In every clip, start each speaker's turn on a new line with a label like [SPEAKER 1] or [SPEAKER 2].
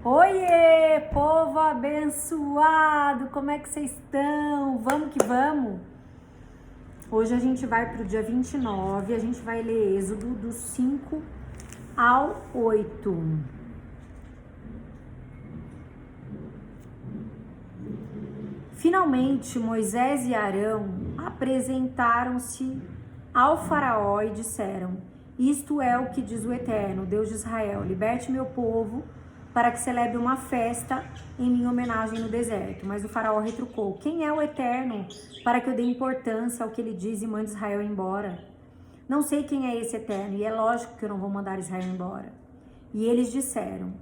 [SPEAKER 1] Oiê, povo abençoado, como é que vocês estão? Vamos que vamos! Hoje a gente vai para o dia 29, a gente vai ler Êxodo do 5 ao 8. Finalmente, Moisés e Arão apresentaram-se ao faraó e disseram: Isto é o que diz o Eterno, Deus de Israel, liberte meu povo para que celebre uma festa em minha homenagem no deserto. Mas o faraó retrucou: Quem é o Eterno para que eu dê importância ao que ele diz e mande Israel embora? Não sei quem é esse Eterno, e é lógico que eu não vou mandar Israel embora. E eles disseram: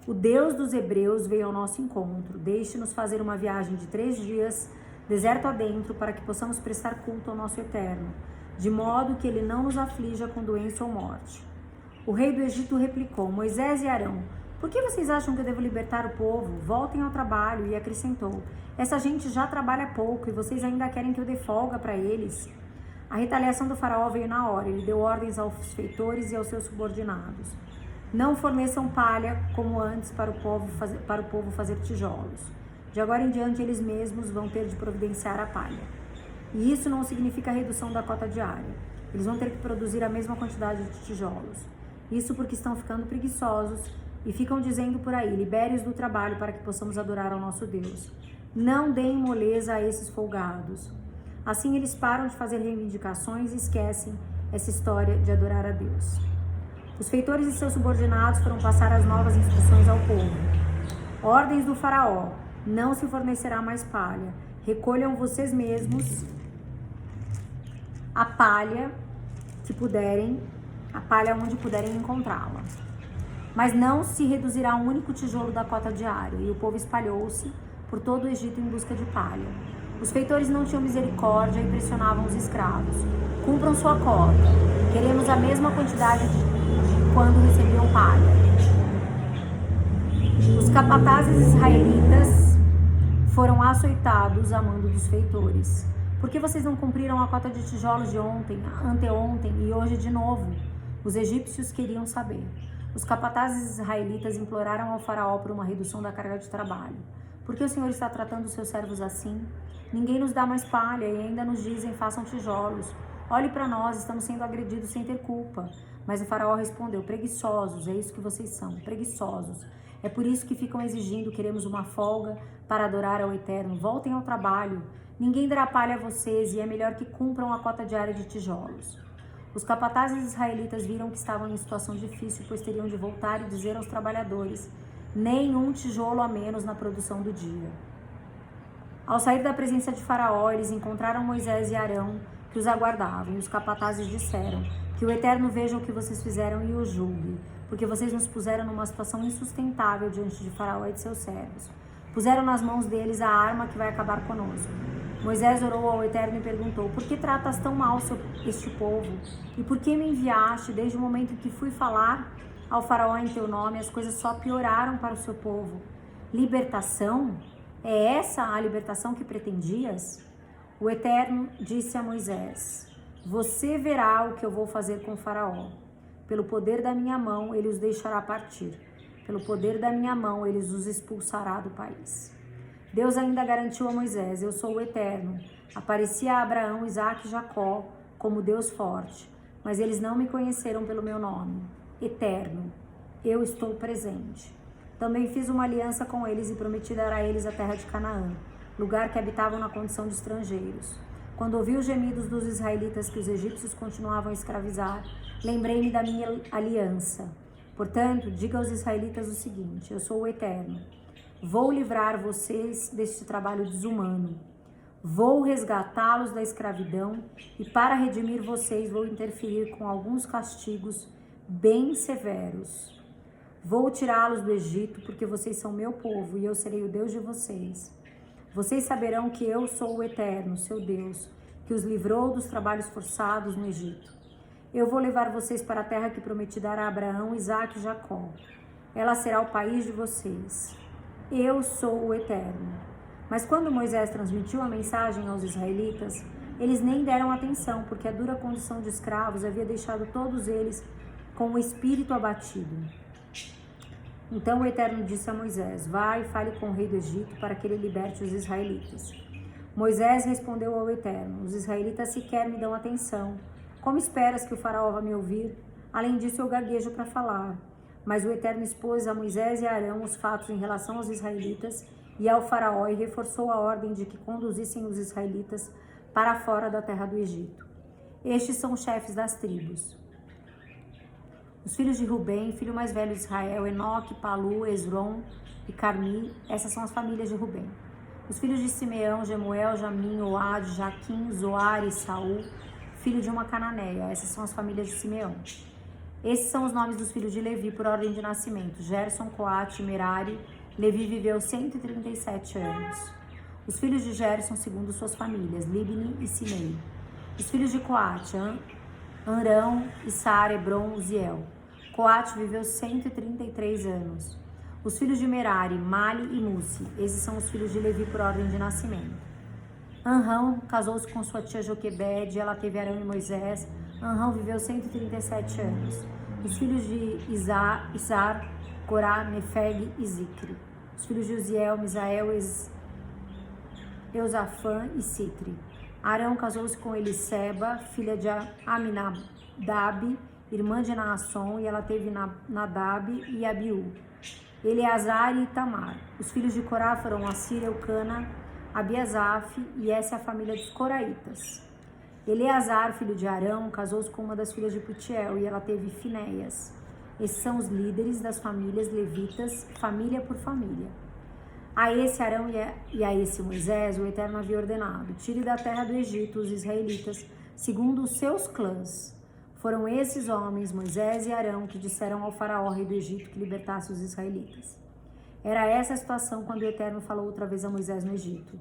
[SPEAKER 1] O Deus dos Hebreus veio ao nosso encontro. Deixe-nos fazer uma viagem de 3 dias, deserto adentro, para que possamos prestar culto ao nosso Eterno, de modo que ele não nos aflija com doença ou morte. O rei do Egito replicou: Moisés e Arão, por que vocês acham que eu devo libertar o povo? Voltem ao trabalho. E acrescentou: Essa gente já trabalha pouco e vocês ainda querem que eu dê folga para eles? A retaliação do faraó veio na hora. Ele deu ordens aos feitores e aos seus subordinados: Não forneçam palha como antes para o povo fazer tijolos. De agora em diante eles mesmos vão ter de providenciar a palha. E isso não significa redução da cota diária. Eles vão ter que produzir a mesma quantidade de tijolos. Isso porque estão ficando preguiçosos e ficam dizendo por aí: libere-os do trabalho para que possamos adorar ao nosso Deus. Não deem moleza a esses folgados. Assim eles param de fazer reivindicações e esquecem essa história de adorar a Deus. Os feitores e seus subordinados foram passar as novas instruções ao povo. Ordens do faraó: não se fornecerá mais palha. Recolham vocês mesmos a palha que puderem, a palha onde puderem encontrá-la. Mas não se reduzirá um único tijolo da cota diária. E o povo espalhou-se por todo o Egito em busca de palha. Os feitores não tinham misericórdia e pressionavam os escravos: cumpram sua cota. Queremos a mesma quantidade de quando recebiam palha. Os capatazes israelitas foram açoitados a mando dos feitores. Por que vocês não cumpriram a cota de tijolos de ontem, anteontem e hoje de novo? Os egípcios queriam saber. Os capatazes israelitas imploraram ao faraó por uma redução da carga de trabalho. Por que o Senhor está tratando os seus servos assim? Ninguém nos dá mais palha e ainda nos dizem: façam tijolos. Olhe para nós, estamos sendo agredidos sem ter culpa. Mas o faraó respondeu: preguiçosos, é isso que vocês são, preguiçosos. É por isso que ficam exigindo: queremos uma folga para adorar ao Eterno. Voltem ao trabalho. Ninguém dará palha a vocês e é melhor que cumpram a cota diária de tijolos. Os capatazes israelitas viram que estavam em situação difícil, pois teriam de voltar e dizer aos trabalhadores: nem um tijolo a menos na produção do dia. Ao sair da presença de Faraó, eles encontraram Moisés e Arão, que os aguardavam. E os capatazes disseram: que o Eterno veja o que vocês fizeram e o julgue, porque vocês nos puseram numa situação insustentável diante de Faraó e de seus servos. Puseram nas mãos deles a arma que vai acabar conosco. Moisés orou ao Eterno e perguntou: por que tratas tão mal este povo? E por que me enviaste? Desde o momento em que fui falar ao faraó em teu nome, as coisas só pioraram para o seu povo. Libertação? É essa a libertação que pretendias? O Eterno disse a Moisés: você verá o que eu vou fazer com o faraó. Pelo poder da minha mão, ele os deixará partir. Pelo poder da minha mão, ele os expulsará do país. Deus ainda garantiu a Moisés: eu sou o Eterno. Apareci a Abraão, Isaque e Jacó como Deus forte, mas eles não me conheceram pelo meu nome. Eterno, eu estou presente. Também fiz uma aliança com eles e prometi dar a eles a terra de Canaã, lugar que habitavam na condição de estrangeiros. Quando ouvi os gemidos dos israelitas que os egípcios continuavam a escravizar, lembrei-me da minha aliança. Portanto, diga aos israelitas o seguinte: eu sou o Eterno. Vou livrar vocês deste trabalho desumano. Vou resgatá-los da escravidão e, para redimir vocês, vou interferir com alguns castigos bem severos. Vou tirá-los do Egito, porque vocês são meu povo e eu serei o Deus de vocês. Vocês saberão que eu sou o Eterno, seu Deus, que os livrou dos trabalhos forçados no Egito. Eu vou levar vocês para a terra que prometi dar a Abraão, Isaque e Jacó. Ela será o país de vocês. Eu sou o Eterno. Mas quando Moisés transmitiu a mensagem aos israelitas, eles nem deram atenção, porque a dura condição de escravos havia deixado todos eles com o espírito abatido. Então o Eterno disse a Moisés: vai e fale com o rei do Egito para que ele liberte os israelitas. Moisés respondeu ao Eterno: os israelitas sequer me dão atenção. Como esperas que o faraó vá me ouvir? Além disso, eu gaguejo para falar. Mas o Eterno expôs a Moisés e a Arão os fatos em relação aos israelitas e ao faraó e reforçou a ordem de que conduzissem os israelitas para fora da terra do Egito. Estes são os chefes das tribos. Os filhos de Rubem, filho mais velho de Israel, Enoque, Palu, Esrom e Carmi, essas são as famílias de Rubem. Os filhos de Simeão, Jemuel, Jamim, Oade, Jaquim, Zoar e Saul, filho de uma cananeia, essas são as famílias de Simeão. Esses são os nomes dos filhos de Levi por ordem de nascimento: Gerson, Coate e Merari. Levi viveu 137 anos. Os filhos de Gerson, segundo suas famílias: Libni e Simei. Os filhos de Coate: Amrão, Issar, Hebron, Uziel. Coate viveu 133 anos. Os filhos de Merari: Mali e Musi. Esses são os filhos de Levi por ordem de nascimento. Anrão casou-se com sua tia Joquebede, ela teve Arão e Moisés. Anrão viveu 137 anos. Os filhos de Izar, Corá, Nefeg e Zicre. Os filhos de Uziel, Misael, Eusafã e Citri. Arão casou-se com Eliseba, filha de Aminadab, irmã de Naasson, e ela teve Nadab e Abiú. Eleazar e Itamar. Os filhos de Corá foram Assir, Eucana, Abiasaf, e essa é a família dos coraitas. Eleazar, filho de Arão, casou-se com uma das filhas de Putiel, e ela teve Finéias. Esses são os líderes das famílias levitas, família por família. A esse Arão e a esse Moisés, o Eterno havia ordenado: tire da terra do Egito os israelitas, segundo os seus clãs. Foram esses homens, Moisés e Arão, que disseram ao faraó, rei do Egito, que libertasse os israelitas. Era essa a situação quando o Eterno falou outra vez a Moisés no Egito.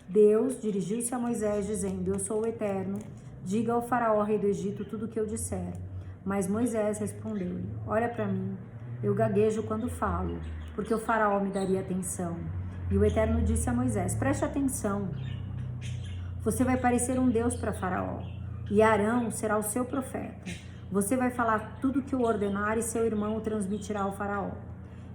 [SPEAKER 1] Deus dirigiu-se a Moisés, dizendo: eu sou o Eterno, diga ao faraó, rei do Egito, tudo o que eu disser. Mas Moisés respondeu-lhe: olha para mim, eu gaguejo quando falo, porque o faraó me daria atenção. E o Eterno disse a Moisés: preste atenção, você vai parecer um Deus para faraó, e Arão será o seu profeta. Você vai falar tudo o que eu ordenar e seu irmão o transmitirá ao faraó.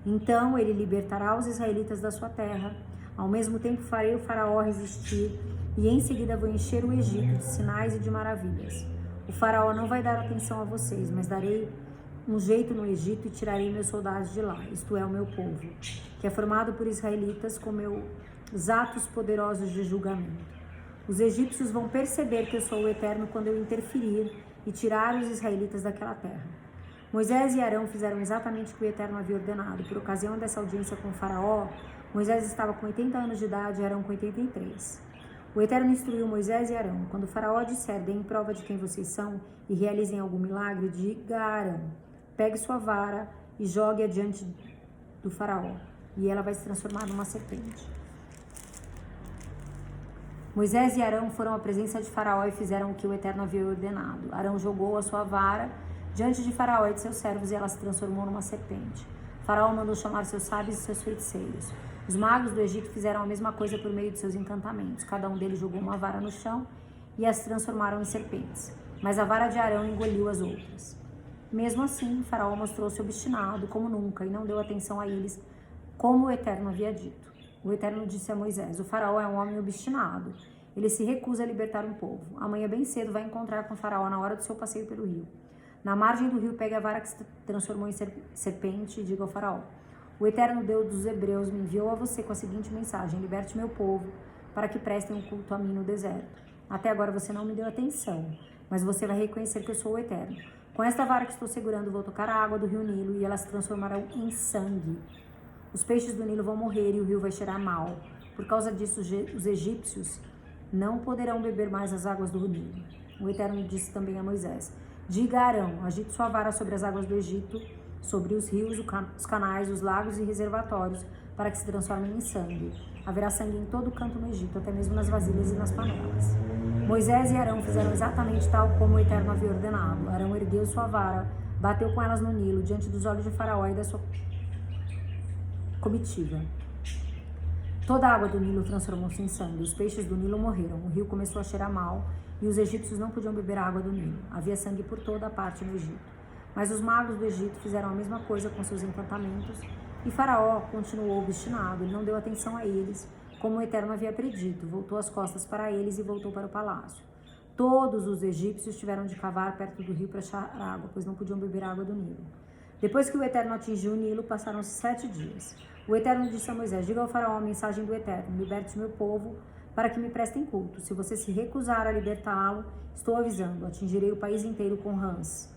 [SPEAKER 1] Então ele libertará os israelitas da sua terra. Ao mesmo tempo farei o faraó resistir, e em seguida vou encher o Egito de sinais e de maravilhas. O faraó não vai dar atenção a vocês, mas darei um jeito no Egito e tirarei meus soldados de lá, isto é, o meu povo, que é formado por israelitas com meus atos poderosos de julgamento. Os egípcios vão perceber que eu sou o Eterno quando eu interferir e tirar os israelitas daquela terra. Moisés e Arão fizeram exatamente o que o Eterno havia ordenado. Por ocasião dessa audiência com o faraó, Moisés estava com 80 anos de idade e Arão com 83. O Eterno instruiu Moisés e Arão: quando o faraó disser, deem prova de quem vocês são e realizem algum milagre, diga a Arão: pegue sua vara e jogue-a diante do faraó, e ela vai se transformar numa serpente. Moisés e Arão foram à presença de faraó e fizeram o que o Eterno havia ordenado. Arão jogou a sua vara diante de faraó e de seus servos, e ela se transformou numa serpente. Faraó mandou chamar seus sábios e seus feiticeiros. Os magos do Egito fizeram a mesma coisa por meio de seus encantamentos. Cada um deles jogou uma vara no chão e as transformaram em serpentes. Mas a vara de Arão engoliu as outras. Mesmo assim, Faraó mostrou-se obstinado como nunca e não deu atenção a eles, como o Eterno havia dito. O Eterno disse a Moisés: o Faraó é um homem obstinado. Ele se recusa a libertar um povo. Amanhã bem cedo vai encontrar com o Faraó na hora do seu passeio pelo rio. Na margem do rio, pegue a vara que se transformou em serpente e diga ao Faraó: o Eterno Deus dos Hebreus me enviou a você com a seguinte mensagem: liberte meu povo para que prestem um culto a mim no deserto. Até agora você não me deu atenção, mas você vai reconhecer que eu sou o Eterno. Com esta vara que estou segurando, vou tocar a água do rio Nilo e elas se transformarão em sangue. Os peixes do Nilo vão morrer e o rio vai cheirar mal. Por causa disso, os egípcios não poderão beber mais as águas do Nilo. O Eterno disse também a Moisés: diga a Arão: agite sua vara sobre as águas do Egito, sobre os rios, os canais, os lagos e reservatórios, para que se transformem em sangue. Haverá sangue em todo canto no Egito, até mesmo nas vasilhas e nas panelas. Moisés e Arão fizeram exatamente tal como o Eterno havia ordenado. Arão ergueu sua vara, bateu com elas no Nilo, diante dos olhos de Faraó e da sua comitiva. Toda a água do Nilo transformou-se em sangue, os peixes do Nilo morreram, o rio começou a cheirar mal e os egípcios não podiam beber a água do Nilo. Havia sangue por toda a parte no Egito. Mas os magos do Egito fizeram a mesma coisa com seus encantamentos E Faraó continuou obstinado, ele não deu atenção a eles, como o Eterno havia predito, voltou as costas para eles e voltou para o palácio. Todos os egípcios tiveram de cavar perto do rio para achar água, pois não podiam beber água do Nilo. Depois que o Eterno atingiu o Nilo, passaram-se 7 dias. O Eterno disse a Moisés: diga ao Faraó a mensagem do Eterno, liberte meu povo para que me prestem culto. Se você se recusar a libertá-lo, estou avisando, atingirei o país inteiro com rãs.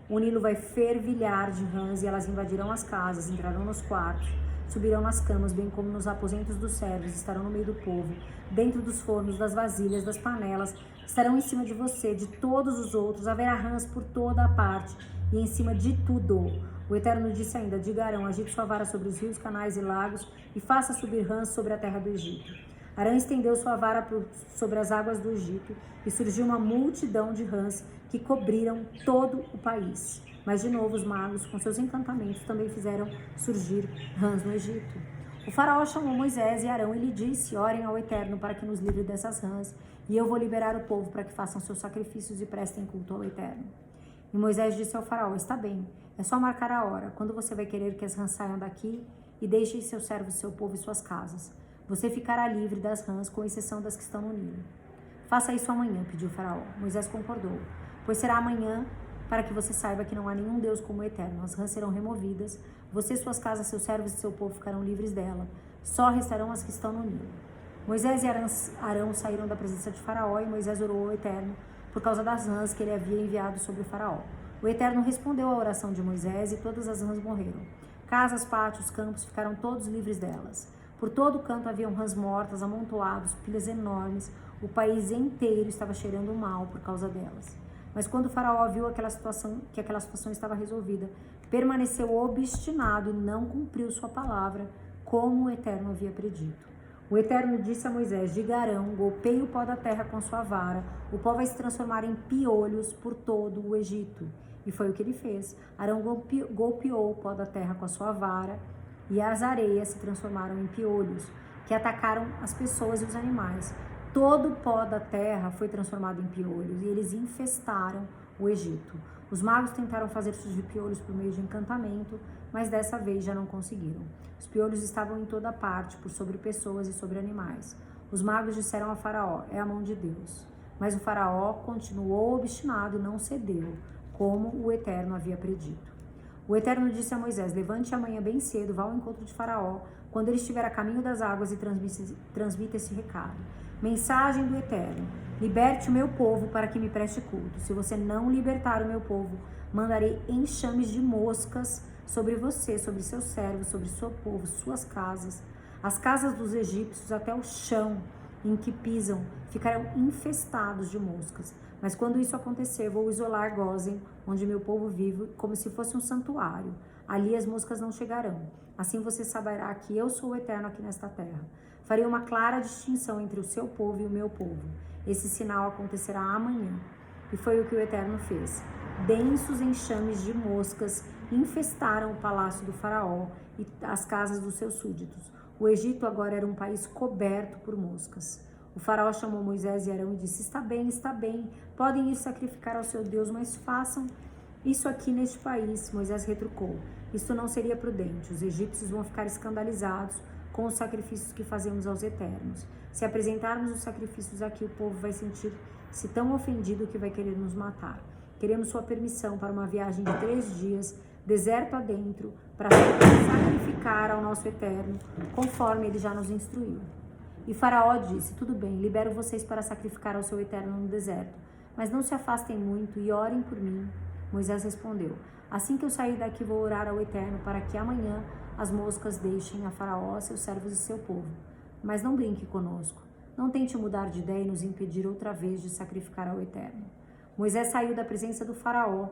[SPEAKER 1] O Nilo vai fervilhar de rãs e elas invadirão as casas, entrarão nos quartos, subirão nas camas, bem como nos aposentos dos servos, estarão no meio do povo, dentro dos fornos, das vasilhas, das panelas, estarão em cima de você, de todos os outros, haverá rãs por toda a parte e em cima de tudo. O Eterno disse ainda: diga a Arão, agite sua vara sobre os rios, canais e lagos e faça subir rãs sobre a terra do Egito. Arão estendeu sua vara sobre as águas do Egito e surgiu uma multidão de rãs que cobriram todo o país. Mas de novo os magos, com seus encantamentos, também fizeram surgir rãs no Egito. O faraó chamou Moisés e Arão e lhe disse: orem ao Eterno para que nos livre dessas rãs, e eu vou liberar o povo para que façam seus sacrifícios e prestem culto ao Eterno. E Moisés disse ao faraó: está bem, é só marcar a hora, quando você vai querer que as rãs saiam daqui, e deixem seus servos, seu povo e suas casas. Você ficará livre das rãs, com exceção das que estão no Nilo. Faça isso amanhã, pediu o faraó. Moisés concordou, pois será amanhã, para que você saiba que não há nenhum Deus como o Eterno. As rãs serão removidas, você, suas casas, seus servos e seu povo ficarão livres dela. Só restarão as que estão no Nilo. Moisés e Arão saíram da presença de Faraó e Moisés orou ao Eterno por causa das rãs que ele havia enviado sobre o Faraó. O Eterno respondeu à oração de Moisés e todas as rãs morreram. Casas, pátios, campos ficaram todos livres delas. Por todo o canto haviam rãs mortas, amontoados, pilhas enormes. O país inteiro estava cheirando mal por causa delas. Mas quando o faraó viu que aquela situação estava resolvida, permaneceu obstinado e não cumpriu sua palavra, como o Eterno havia predito. O Eterno disse a Moisés: diga a Arão, golpeie o pó da terra com sua vara, o pó vai se transformar em piolhos por todo o Egito. E foi o que ele fez. Arão golpeou o pó da terra com a sua vara, e as areias se transformaram em piolhos, que atacaram as pessoas e os animais. Todo o pó da terra foi transformado em piolhos e eles infestaram o Egito. Os magos tentaram fazer surgir piolhos por meio de encantamento, mas dessa vez já não conseguiram. Os piolhos estavam em toda parte, por sobre pessoas e sobre animais. Os magos disseram a Faraó: é a mão de Deus. Mas o Faraó continuou obstinado e não cedeu, como o Eterno havia predito. O Eterno disse a Moisés: levante amanhã bem cedo, vá ao encontro de Faraó, quando ele estiver a caminho das águas, e transmita esse recado. Mensagem do Eterno: liberte o meu povo para que me preste culto. Se você não libertar o meu povo, mandarei enxames de moscas sobre você, sobre seus servos, sobre seu povo, suas casas. As casas dos egípcios até o chão em que pisam ficarão infestados de moscas. Mas quando isso acontecer, vou isolar Gósen, onde meu povo vive, como se fosse um santuário. Ali as moscas não chegarão. Assim você saberá que eu sou o Eterno aqui nesta terra. Farei uma clara distinção entre o seu povo e o meu povo. Esse sinal acontecerá amanhã. E foi o que o Eterno fez. Densos enxames de moscas infestaram o palácio do faraó e as casas dos seus súditos. O Egito agora era um país coberto por moscas. O faraó chamou Moisés e Arão e disse: está bem, podem ir sacrificar ao seu Deus, mas façam isso aqui neste país. Moisés retrucou: isso não seria prudente, os egípcios vão ficar escandalizados com os sacrifícios que fazemos aos eternos. Se apresentarmos os sacrifícios aqui, o povo vai sentir-se tão ofendido que vai querer nos matar. Queremos sua permissão para uma viagem de 3 dias, deserto adentro, para sacrificar ao nosso Eterno, conforme ele já nos instruiu. E Faraó disse: tudo bem, libero vocês para sacrificar ao seu Eterno no deserto, mas não se afastem muito e orem por mim. Moisés respondeu: assim que eu sair daqui, vou orar ao Eterno para que amanhã as moscas deixem a Faraó, seus servos e seu povo. Mas não brinque conosco. Não tente mudar de ideia e nos impedir outra vez de sacrificar ao Eterno. Moisés saiu da presença do Faraó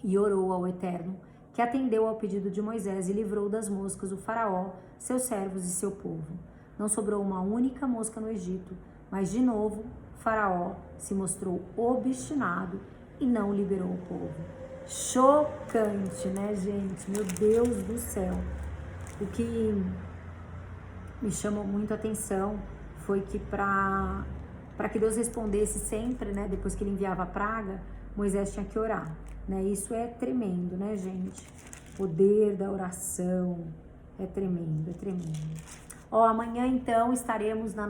[SPEAKER 1] e orou ao Eterno, que atendeu ao pedido de Moisés e livrou das moscas o Faraó, seus servos e seu povo. Não sobrou uma única mosca no Egito, mas de novo Faraó se mostrou obstinado e não liberou o povo. Chocante, né, gente? Meu Deus do céu. O que me chamou muito a atenção foi que para que Deus respondesse sempre, né, depois que ele enviava a praga, Moisés tinha que orar, né? Isso é tremendo, né, gente? Poder da oração. É tremendo, é tremendo. Ó, amanhã então estaremos no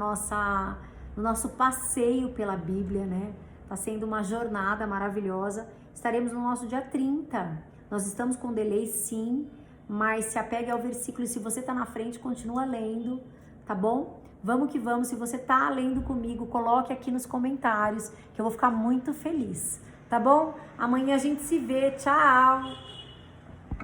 [SPEAKER 1] nosso passeio pela Bíblia, né? Tá sendo uma jornada maravilhosa. Estaremos no nosso dia 30. Nós estamos com delay sim, mas se apegue ao versículo e se você tá na frente, continua lendo, tá bom? Vamos que vamos. Se você tá lendo comigo, coloque aqui nos comentários, que eu vou ficar muito feliz, tá bom? Amanhã a gente se vê. Tchau!